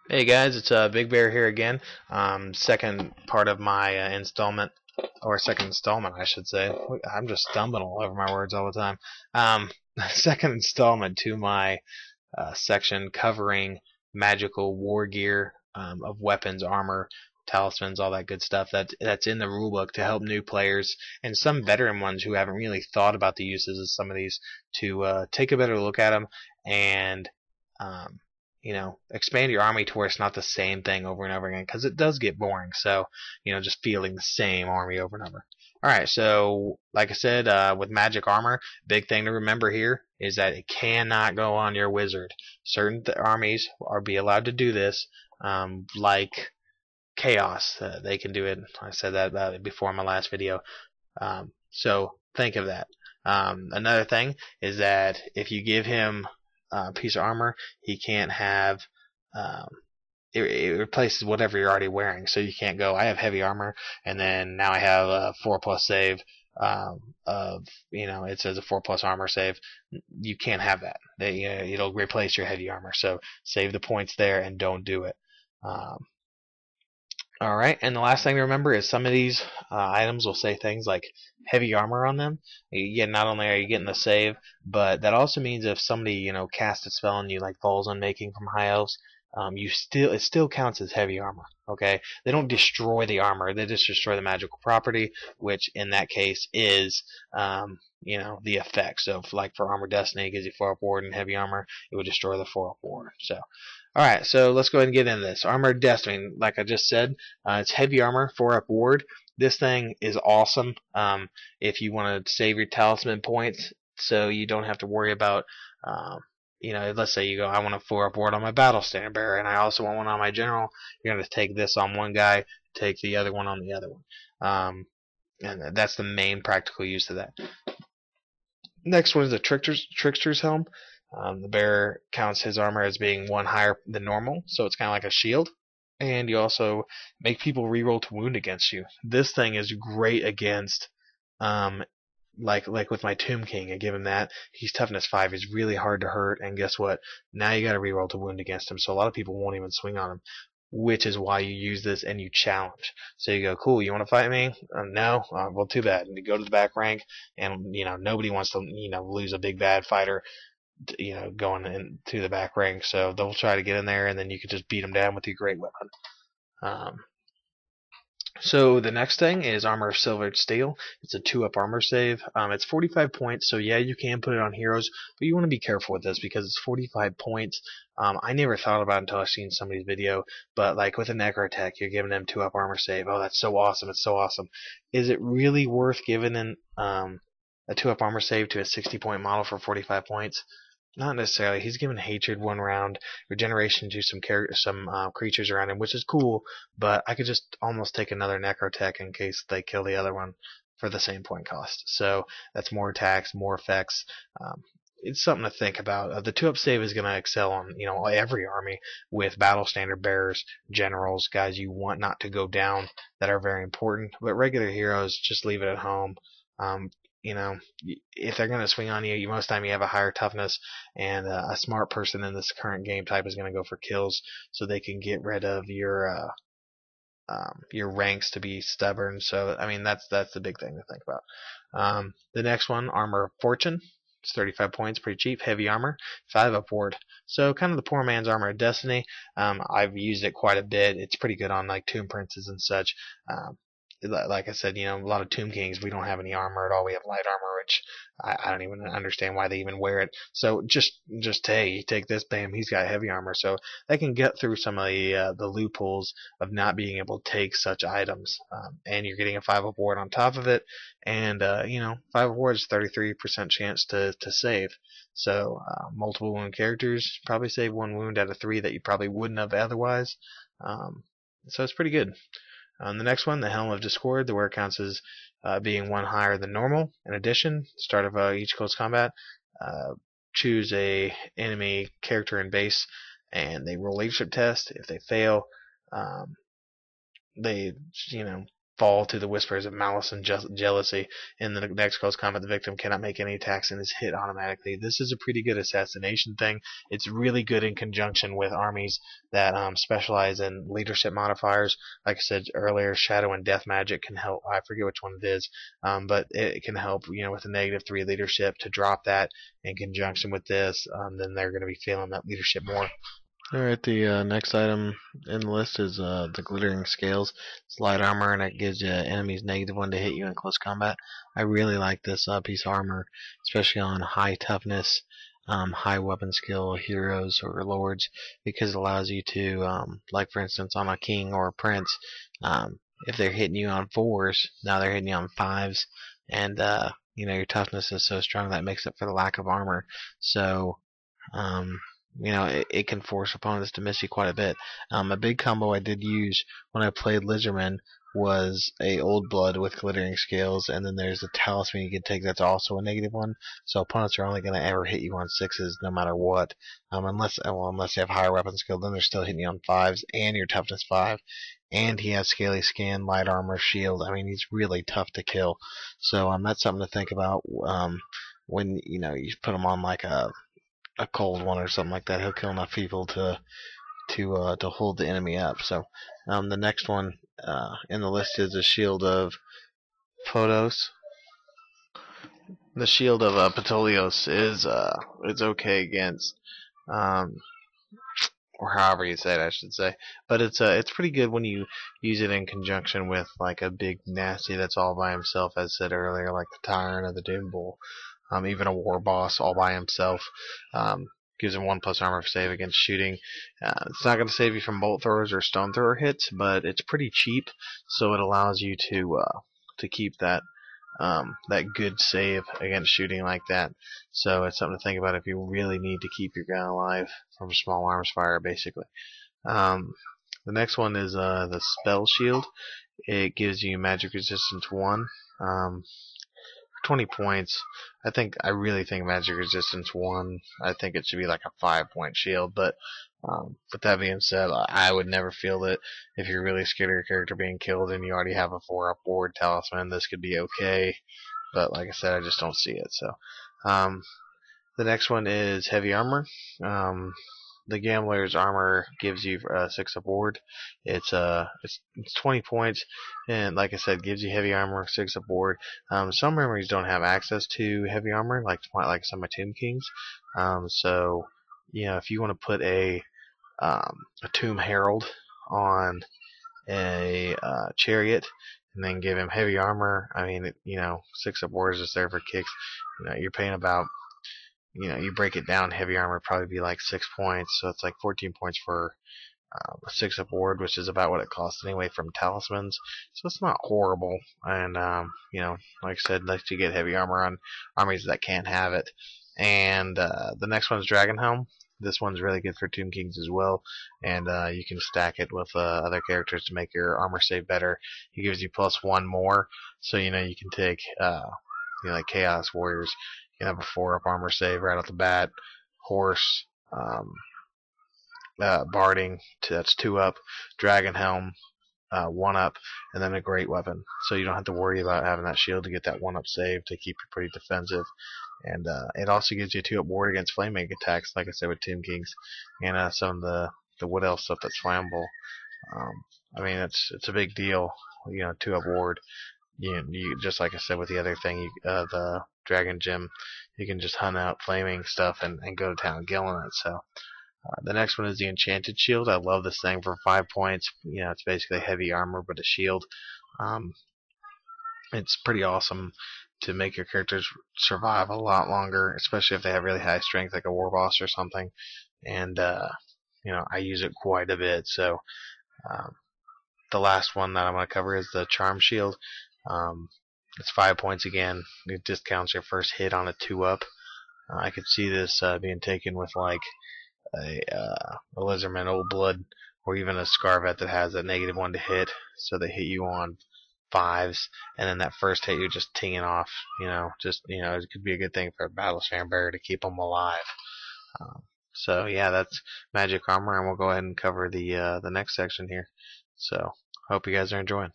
Hey guys, it's Big Bear here again. Second part of my installment, or second installment, I should say. I'm just stumbling all over my words all the time. Um, Second installment to my section covering magical war gear of weapons, armor, talismans, all that good stuff that's in the rulebook to help new players and some veteran ones who haven't really thought about the uses of some of these to take a better look at them and um, expand your army to where it's not the same thing over and over again because it does get boring. So, just feeling the same army over and over. All right, so like I said, with magic armor, big thing to remember here is that it cannot go on your wizard. Certain armies are be allowed to do this, like chaos. They can do it. I said that before in my last video. So think of that. Another thing is that if you give him a piece of armor, he can't have. Um, it replaces whatever you're already wearing. So you can't go, I have heavy armor, and then now I have a 4+ save. Of it says a 4+ armor save. You can't have that. It'll replace your heavy armor. So save the points there and don't do it. Um, all right, and the last thing to remember is some of these items will say things like heavy armor on them. Yeah, not only are you getting the save, but that also means if somebody casts a spell on you like Falls Unmaking from High Elves, it still counts as heavy armor. Okay, they don't destroy the armor; they just destroy the magical property, which in that case is the effect. So, like for Armor Destiny, it gives you 4-up ward and heavy armor, it would destroy the 4-up ward. So. Alright, so let's go ahead and get into this. Armored Destiny, like I just said, it's heavy armor, 4-up ward. This thing is awesome if you want to save your talisman points so you don't have to worry about, let's say you go, I want a 4-up ward on my battle standard bearer and I also want one on my general. You're going to take this on one guy, take the other one on the other one. And that's the main practical use of that. Next one is the Trickster's Helm. The bearer counts his armor as being one higher than normal, so it's kind of like a shield. And you also make people reroll to wound against you. This thing is great against, um, like with my Tomb King. I give him that. He's toughness 5. He's really hard to hurt, and guess what? Now you got to reroll to wound against him. So a lot of people won't even swing on him, which is why you use this and you challenge. So you go, cool, you want to fight me? No? Well, too bad. And you go to the back rank, and nobody wants to lose a big bad fighter going into the back rank. So they'll try to get in there, and then you can just beat them down with your great weapon. Um, so the next thing is Armor of Silvered Steel. It's a 2-up armor save. It's 45 points, so yeah, you can put it on heroes, but you want to be careful with this because it's 45 points. I never thought about it until I seen somebody's video, but like with a Necrotech, you're giving them 2-up armor save. Oh, that's so awesome! It's so awesome. Is it really worth giving a 2-up armor save to a 60-point model for 45 points? Not necessarily. He's given Hatred 1 round, Regeneration to some creatures around him, which is cool. But I could just almost take another Necrotech in case they kill the other one for the same point cost. So that's more attacks, more effects. It's something to think about. The 2-up save is going to excel on every army with battle standard bearers, generals, guys you want not to go down that are very important. But regular heroes, just leave it at home. Um, if they're going to swing on you, most of the time you have a higher toughness, and a smart person in this current game type is going to go for kills so they can get rid of your ranks to be stubborn. So I mean that's the big thing to think about. The next one, Armor of Fortune. It's 35 points, pretty cheap. Heavy armor, 5-up ward. So kind of the poor man's Armor of Destiny. I've used it quite a bit. It's pretty good on like Tomb Princes and such. Like I said, a lot of Tomb Kings, we don't have any armor at all. We have light armor, which I don't even understand why they even wear it. So just hey, you take this, bam, he's got heavy armor. So they can get through some of the loopholes of not being able to take such items. And you're getting a 5-up ward on top of it. And 5-up ward is 33% chance to save. So multiple wound characters probably save 1 wound out of 3 that you probably wouldn't have otherwise. So it's pretty good. The next one, the Helm of Discord, the wearer counts as being 1 higher than normal. In addition, start of each close combat, choose a enemy character in base, and they roll leadership test. If they fail, they fall to the whispers of malice and jealousy. In the next close combat, the victim cannot make any attacks and is hit automatically. This is a pretty good assassination thing. It's really good in conjunction with armies that specialize in leadership modifiers. Like I said earlier, Shadow and Death Magic can help. I forget which one it is, but it can help, with a -3 leadership to drop that in conjunction with this. Then they're going to be feeling that leadership more. Alright, the next item in the list is the Glittering Scales. It's light armor, and it gives you enemies -1 to hit you in close combat. I really like this piece of armor, especially on high toughness, high weapon skill heroes or lords, because it allows you to, like for instance on a king or a prince, if they're hitting you on 4s, now they're hitting you on 5s, and your toughness is so strong that makes up for the lack of armor. So it can force opponents to miss you quite a bit. A big combo I did use when I played Lizardman was a Old Blood with Glittering Scales, and then there's a Talisman you can take that's also a -1. So opponents are only going to ever hit you on 6s no matter what, unless you have higher weapon skill. Then they're still hitting you on 5s and your toughness 5. And he has Scaly Skin, Light Armor, Shield. I mean, he's really tough to kill. So that's something to think about when you put him on like a cold one or something like that. He'll kill enough people to hold the enemy up. So the next one in the list is the Shield of Photos. The Shield of Petolios is okay against, or however you say it, I should say. But it's pretty good when you use it in conjunction with like a big nasty that's all by himself, as said earlier, like the Tyrant or the Doom Bull. Even a war boss all by himself. Gives him 1+ armor save against shooting. It's not going to save you from bolt throwers or stone thrower hits, but it's pretty cheap, so it allows you to keep that good save against shooting like that. So it's something to think about if you really need to keep your gun alive from small arms fire, basically. The next one is the Spell Shield. It gives you magic resistance 1. 20 points. I really think magic resistance 1. I think it should be like a 5-point shield, but with that being said, I would never field it. If you're really scared of your character being killed and you already have a 4-up ward talisman, this could be okay, but like I said, I just don't see it. So the next one is heavy armor. The Gambler's armor gives you 6-up ward. It's 20 points, and like I said, gives you heavy armor, 6-up ward. Some armies don't have access to heavy armor, like some of my Tomb Kings. So if you want to put a Tomb Herald on a chariot and then give him heavy armor, I mean, 6-up ward is just there for kicks. You're paying about, you break it down, heavy armor would probably be like 6 points, so it's like 14 points for a 6-up ward, which is about what it costs anyway from talismans. So it's not horrible, and like I said, like to get heavy armor on armies that can't have it. And the next one's Dragon Helm. This one's really good for Tomb Kings as well, and you can stack it with other characters to make your armor save better. It gives you +1 more, so you can take like Chaos Warriors. You can have a 4-up armor save right off the bat. Horse, Barding, that's 2-up. Dragon Helm, 1-up, and then a great weapon. So you don't have to worry about having that shield to get that 1-up save to keep you pretty defensive. And it also gives you a 2-up ward against flaming attacks, like I said with Tomb Kings, and some of the Wood Elf stuff that's flammable. I mean, it's a big deal. 2-up ward. You just like I said with the other thing, the Dragon Gem, you can just hunt out flaming stuff and go to town killing it. So the next one is the Enchanted Shield. I love this thing for 5 points. It's basically heavy armor but a shield. It's pretty awesome to make your characters survive a lot longer, especially if they have really high strength, like a war boss or something. And I use it quite a bit. So the last one that I'm going to cover is the Charm Shield. It's 5 points again. It discounts your first hit on a 2-up. I could see this being taken with like a Lizardman Old Blood, or even a Scarvet that has a -1 to hit, so they hit you on 5s, and then that first hit you're just tinging off. It could be a good thing for a Battlesand Bearer to keep them alive. So yeah, that's magic armor, and we'll go ahead and cover the next section here. So hope you guys are enjoying.